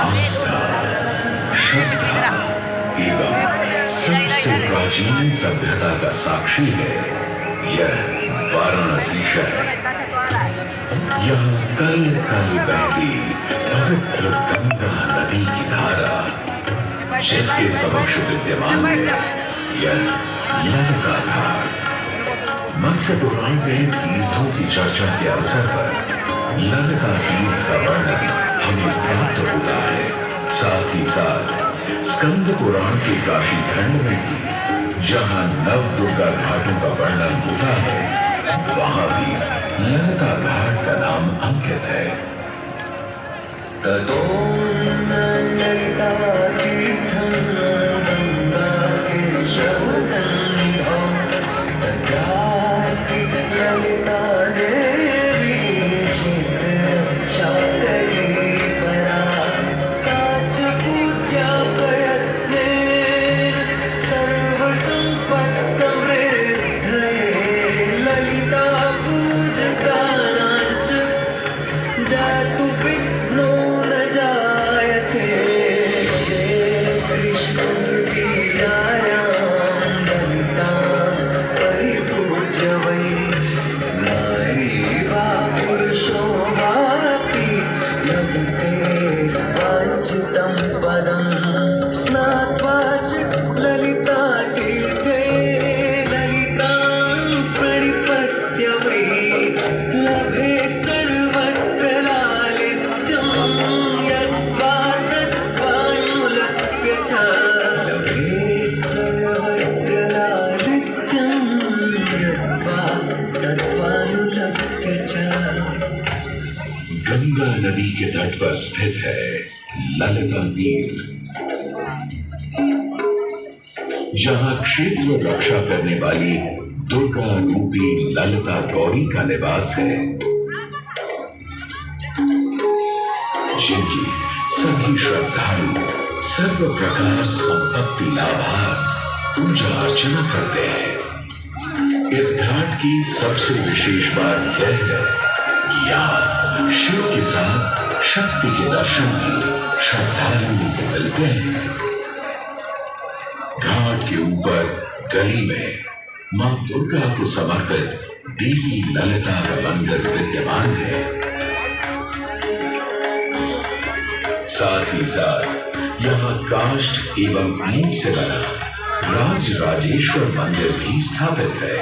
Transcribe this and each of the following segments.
आस्था, श्रद्धा एवं सबसे प्राचीन सभ्यता का साक्षी है यह वाराणसी शहर। यहाँ कल कल बहती पवित्र गंगा नदी की धारा, जिसके समक्ष विद्यमान है यह ललिता घाट। मत्स्य पुराण में तीर्थों की चर्चा के अवसर पर ललिता तीर्थ का वर्णन हमें प्राप्त होता है। साथ ही साथ स्कंद पुराण के काशी खंड में भी जहां नव दुर्गा घाटों का वर्णन होता है, वहां भी ललिता घाट का नाम अंकित है। ततो ललिता तीर्थं गंगा केशवसन्निधौ तत्रास्ति ललिता देवी चित्ररक्षालये परा सा च पूज्या प्रयत्नेन सर्वसम्पत्समृद्धये ललिता पूजकानां च जातु विघ्नो न जायते। कृष्ण तृतीयायां ललितां परिपूज्य वै नारी वा पुरुषो वापि लभते वाञ्छितं पदं स्नात्वा च ललिता तीर्थे ललितां प्रणिपत्य वै लभेत् सर्वत्र लालित्यं यद्वा तद्वानुलभ्य च लभेत् सर्वत्र लालित्यं यद्वा तद्वानुलभ्य च। गंगा नदी के तट पर स्थित है ललिता तीर्थ, जहां क्षेत्र रक्षा करने वाली दुर्गा रूपी ललिता गौरी का निवास है, जिनकी सभी श्रद्धालु सर्व प्रकार संपत्ति लाभार्थ पूजा अर्चना करते हैं। इस घाट की सबसे विशेष बात यह है कि यहाँ शिव के साथ शक्ति के दर्शन भी श्रद्धालुओं को मिलते हैं। घाट के ऊपर गली में मां दुर्गा को समर्पित देवी ललिता का मंदिर विद्यमान है। साथ ही साथ यहाँ काष्ठ एवं ईंट से बना राजराजेश्वर मंदिर भी स्थापित है।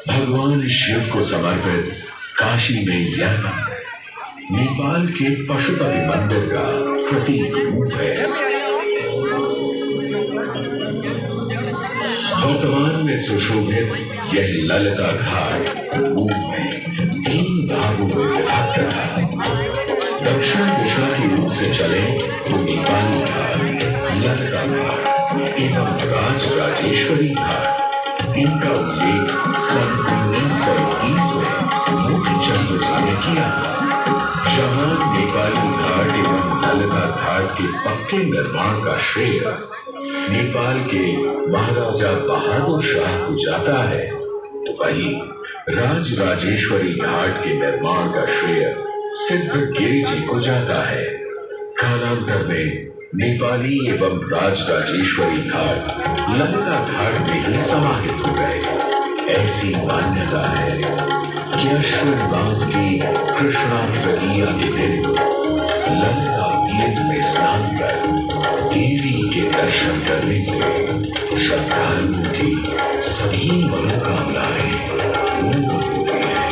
भगवान शिव को समर्पित काशी में यह मंदिर नेपाल के पशुपति मंदिर का प्रतीक रूप है। वर्तमान में सुशोभित यह ललिता घाट पूर्व में 3 भागों में विभक्त था। दक्षिण दिशा की ओर से चले तो नेपाली घाट, ललिता घाट एवं राजराजेश्वरी घाट। इनका उल्लेख सन 1921 में मोतीचंद जी ने किया था, जहां नेपाली घाट एवं ललिता घाट के पक्के निर्माण का श्रेय नेपाल के महाराजा बहादुर शाह को जाता है, तो वही राजराजेश्वरी घाट के निर्माण का श्रेय सिद्धगिरी जी को जाता है। कालांतर में नेपाली एवं राजराजेश्वरी घाट ललिता घाट में ही समाहित हो गए। ऐसी मान्यता है कि अश्विन मास की कृष्णा तृतीया के दिन ललिता तीर्थ में स्नान कर देवी के दर्शन करने से श्रद्धालुओं की सभी मनोकामनाएं पूर्ण होती है।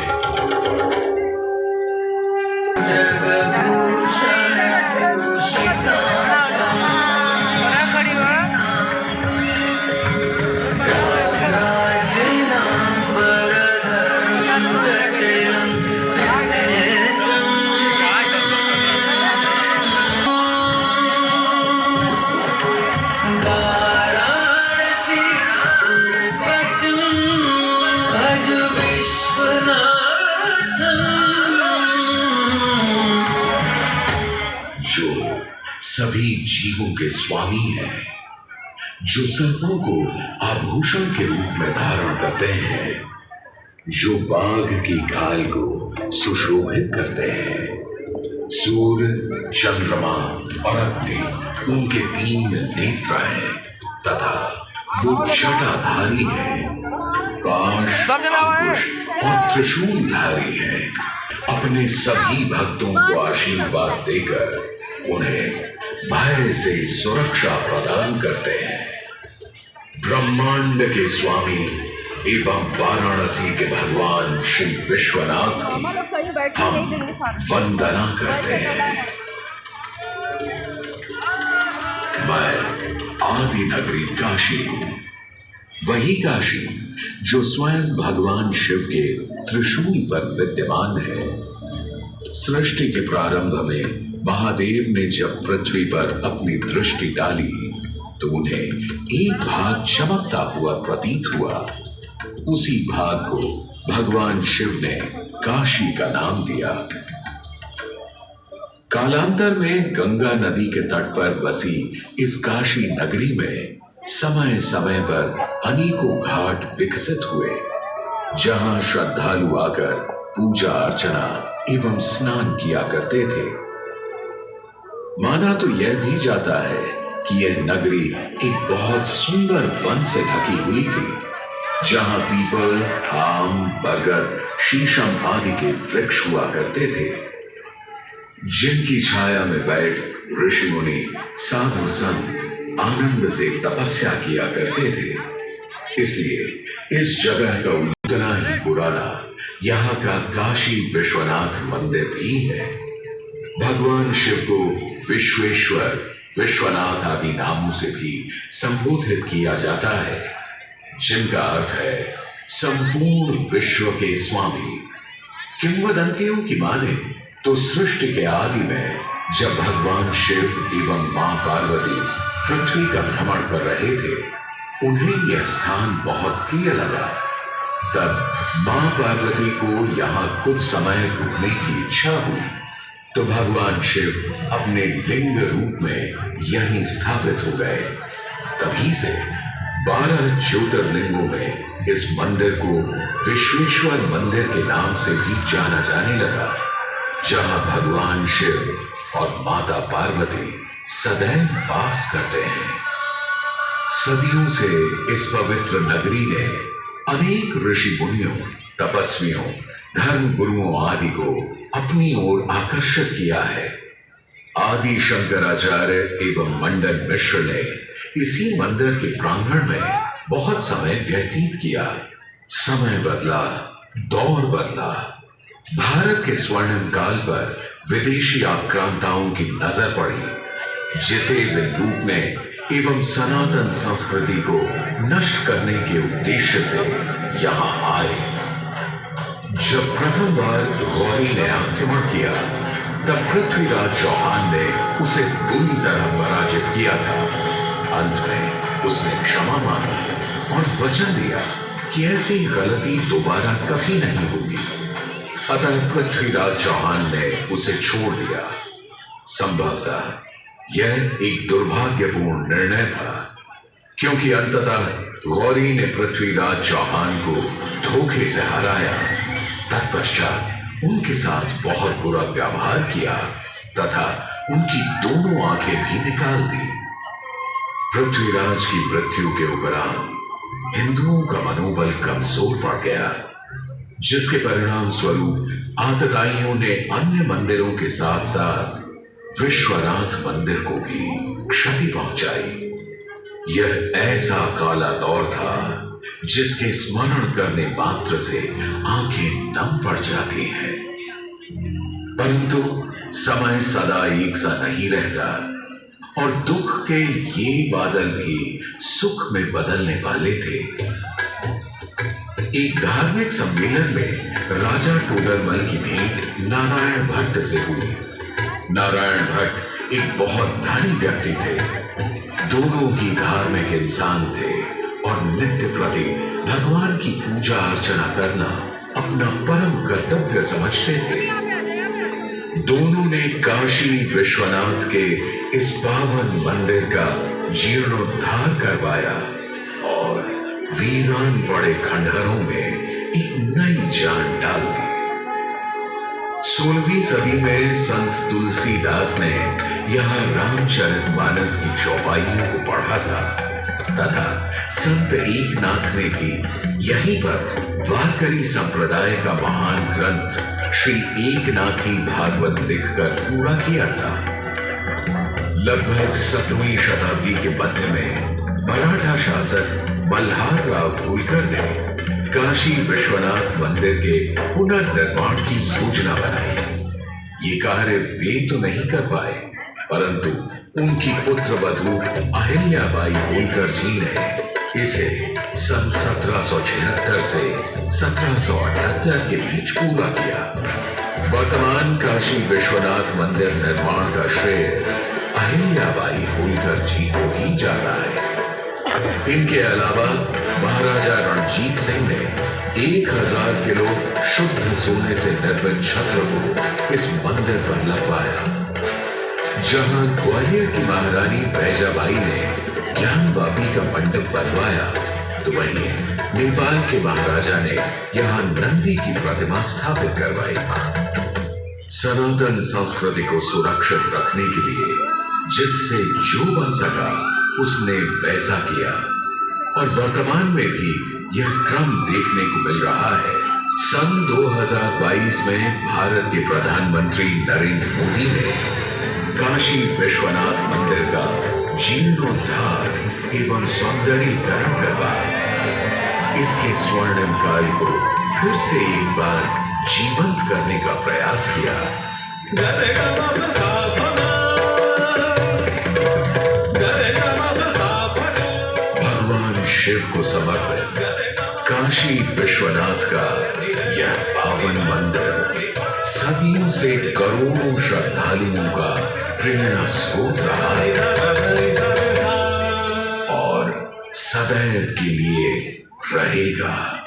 सभी जीवों के स्वामी हैं, जो सर्पों को आभूषण के रूप में धारण करते हैं, जो बाघ की खाल को सुशोभित करते हैं, सूर्य, चंद्रमा और अग्नि उनके 3 नेत्र हैं तथा वो जटाधारी है। काश, अंकुश और त्रिशूलधारी है। अपने सभी भक्तों को आशीर्वाद देकर उन्हें भय से सुरक्षा प्रदान करते हैं। ब्रह्मांड के स्वामी एवं वाराणसी के भगवान श्री विश्वनाथ की हम वंदना करते हैं। मैं आदि नगरी काशी हूं, वही काशी जो स्वयं भगवान शिव के त्रिशूल पर विद्यमान है। सृष्टि के प्रारंभ में महादेव ने जब पृथ्वी पर अपनी दृष्टि डाली तो उन्हें एक भाग चमकता हुआ प्रतीत हुआ। उसी भाग को भगवान शिव ने काशी का नाम दिया। कालांतर में गंगा नदी के तट पर बसी इस काशी नगरी में समय समय पर अनेकों घाट विकसित हुए, जहां श्रद्धालु आकर पूजा अर्चना एवं स्नान किया करते थे। माना तो यह भी जाता है कि यह नगरी एक बहुत सुंदर वन से ढकी हुई थी, जहां पीपल, आम, बरगद, शीशम आदि के वृक्ष हुआ करते थे, जिनकी छाया में बैठ ऋषि मुनि, साधु संत आनंद से तपस्या किया करते थे। इसलिए इस जगह का उतना ही पुराना यहाँ का काशी विश्वनाथ मंदिर भी है। भगवान शिव को विश्वेश्वर, विश्वनाथ आदि नामों से भी संबोधित किया जाता है, जिनका अर्थ है संपूर्ण विश्व के स्वामी। किंवदंतियों की माने तो सृष्टि के आदि में जब भगवान शिव एवं मां पार्वती पृथ्वी का भ्रमण कर रहे थे, उन्हें यह स्थान बहुत प्रिय लगा। तब मां पार्वती को यहाँ कुछ समय रुकने की इच्छा हुई, तो भगवान शिव अपने लिंग रूप में यहीं स्थापित हो गए। तभी से 12 ज्योतिर्लिंगों में इस मंदिर को विश्वेश्वर मंदिर के नाम से भी जाना जाने लगा, जहां भगवान शिव और माता पार्वती सदैव वास करते हैं। सदियों से इस पवित्र नगरी ने अनेक ऋषि मुनियों, तपस्वियों, धर्म गुरुओं आदि को अपनी ओर आकर्षित किया है। आदि शंकराचार्य एवं मंडन मिश्र ने इसी मंदिर के प्रांगण में बहुत समय व्यतीत किया। समय बदला, दौर बदला। भारत के स्वर्णिम काल पर विदेशी आक्रांताओं की नजर पड़ी, जिसे वे लूटने एवं सनातन संस्कृति को नष्ट करने के उद्देश्य से यहाँ आए। जब प्रथम बार गौरी ने आक्रमण किया, तब पृथ्वीराज चौहान ने उसे बुरी तरह पराजित किया था। अंत में उसने क्षमा मांगी और वचन दिया कि ऐसी गलती दोबारा कभी नहीं होगी। अतः पृथ्वीराज चौहान ने उसे छोड़ दिया। संभवतः यह एक दुर्भाग्यपूर्ण निर्णय था, क्योंकि अंततः गौरी ने पृथ्वीराज चौहान को धोखे से हराया। तत्पश्चात उनके साथ बहुत बुरा व्यवहार किया तथा उनकी दोनों आंखें भी निकाल दी। पृथ्वीराज की मृत्यु के उपरांत हिंदुओं का मनोबल कमजोर पड़ गया, जिसके परिणाम स्वरूप आतताइयों ने अन्य मंदिरों के साथ साथ विश्वनाथ मंदिर को भी क्षति पहुंचाई। यह ऐसा काला दौर था जिसके स्मरण करने मात्र से आंखें नम पड़ जाती हैं। परंतु समय सदा एक सा नहीं रहता और दुख के ये बादल भी सुख में बदलने वाले थे। एक धार्मिक सम्मेलन में राजा टोडरमल की भेंट नारायण भट्ट से हुई। नारायण भट्ट एक बहुत धनी व्यक्ति थे। दोनों ही धार्मिक इंसान थे और नित्य प्रति भगवान की पूजा अर्चना करना अपना परम कर्तव्य समझते थे। दोनों ने काशी विश्वनाथ के इस पावन मंदिर का जीर्णोद्धार करवाया और वीरान पड़े खंडहरों में एक नई जान डाल दी। 16वीं सदी में संत तुलसीदास ने यहाँ रामचरितमानस की चौपाइयों को पढ़ा था तथा संत एकनाथ ने भी यहीं पर वारकरी संप्रदाय का महान ग्रंथ श्री एकनाथी भागवत लिखकर पूरा किया था। लगभग 7वीं शताब्दी के मध्य में मराठा शासक मल्हार राव होलकर ने काशी विश्वनाथ मंदिर के पुनर्निर्माण की योजना बनाई। ये कार्य वे तो नहीं कर पाए, परंतु उनकी पुत्र वधू अहिल्याबाई होलकर जी ने इसे सन 1776 से 1778 के बीच पूरा किया। वर्तमान काशी विश्वनाथ मंदिर निर्माण का श्रेय अहिल्याबाई होलकर जी को ही जाता है। इनके अलावा महाराजा रणजीत सिंह ने 1000 किलो शुद्ध सोने से निर्मित छत्र को इस मंदिर पर लगवाया। जहां ग्वालियर की महारानी बैजाबाई ने ज्ञानवापी का मंडप बनवाया, तो वहीं नेपाल के महाराजा ने यहां नंदी की प्रतिमा स्थापित करवाई। सनातन संस्कृति को सुरक्षित रखने के लिए जिससे जो बन सका उसने वैसा किया और वर्तमान में भी यह क्रम देखने को मिल रहा है। सन 2022 में भारत के प्रधानमंत्री नरेंद्र मोदी ने काशी विश्वनाथ मंदिर का जीर्णोद्धार एवं सौंदर्यीकरण करवाया। इसके स्वर्णिम काल को फिर से एक बार जीवंत करने का प्रयास किया। शिव को समर्पित काशी विश्वनाथ का यह पावन मंदिर सदियों से करोड़ों श्रद्धालुओं का प्रेरणा स्रोत रहा है और सदैव के लिए रहेगा।